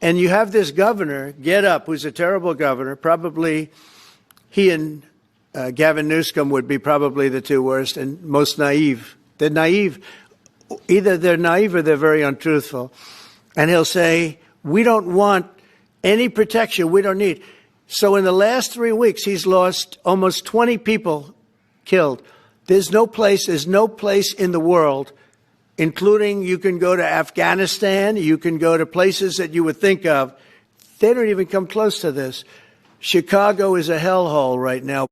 And you have this governor get up, who's a terrible governor. Probably he and Gavin Newsom would be probably the two worst and most naive. They're naive. Either they're naive or they're very untruthful. And he'll say, we don't want any protection. We don't need. So in the last 3 weeks, he's lost almost 20 people killed. There's no place in the world, including you can go to Afghanistan, you can go to places that you would think of. They don't even come close to this. Chicago is a hellhole right now.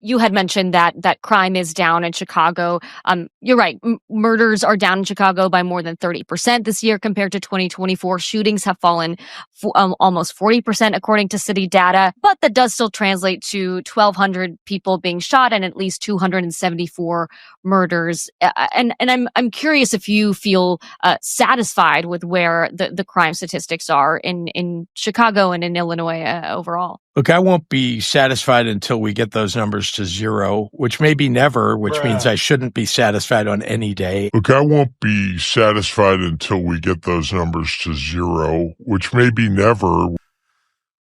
You had mentioned that crime is down in Chicago. You're right. Murders are down in Chicago by more than 30% this year compared to 2024. Shootings have fallen almost 40% according to city data, but that does still translate to 1,200 people being shot and at least 274 murders. And I'm curious if you feel satisfied with where the crime statistics are in Chicago and in Illinois overall. Look, I won't be satisfied until we get those numbers to zero, which may be never, which means I shouldn't be satisfied on any day. Look, I won't be satisfied until we get those numbers to zero, which may be never.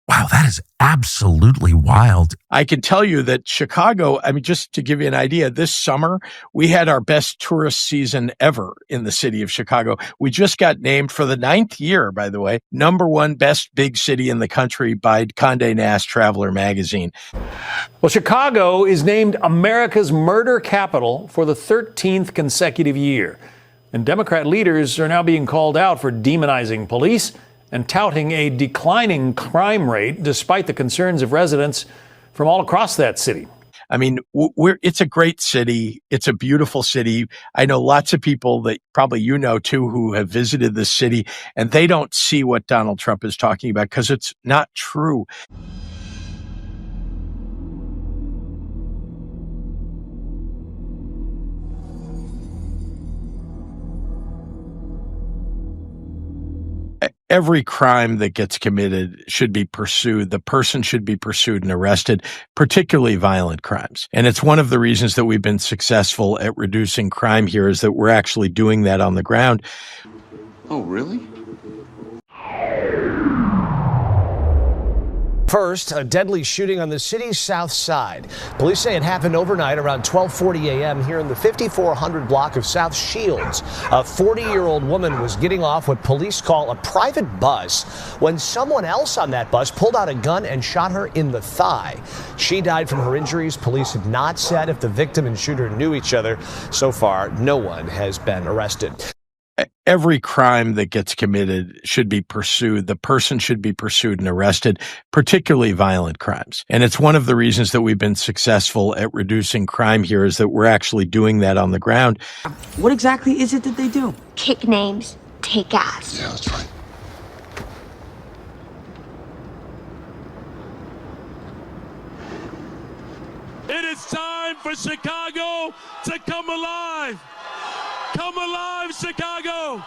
Wow, that is absolutely wild. I can tell you that Chicago, I mean, just to give you an idea, this summer, we had our best tourist season ever in the city of Chicago. We just got named for the 9th year, by the way, #1 best big city in the country by Condé Nast Traveler magazine. Well, Chicago is named America's murder capital for the 13th consecutive year. And Democrat leaders are now being called out for demonizing police and touting a declining crime rate despite the concerns of residents from all across that city. I mean, it's a great city. It's a beautiful city. I know lots of people that probably you know too who have visited this city, and they don't see what Donald Trump is talking about because it's not true. Every crime that gets committed should be pursued. The person should be pursued and arrested, particularly violent crimes. And it's one of the reasons that we've been successful at reducing crime here is that we're actually doing that on the ground. Oh, really? First, a deadly shooting on the city's south side. Police say it happened overnight around 12:40 a.m. here in the 5400 block of South Shields. A 40-year-old woman was getting off what police call a private bus when someone else on that bus pulled out a gun and shot her in the thigh. She died from her injuries. Police have not said if the victim and shooter knew each other. So far, no one has been arrested. Every crime that gets committed should be pursued. The person should be pursued and arrested, particularly violent crimes. And it's one of the reasons that we've been successful at reducing crime here is that we're actually doing that on the ground. What exactly is it that they do? Kick names, take ass. Yeah, that's right. It is time for Chicago to come alive. Come alive, Chicago!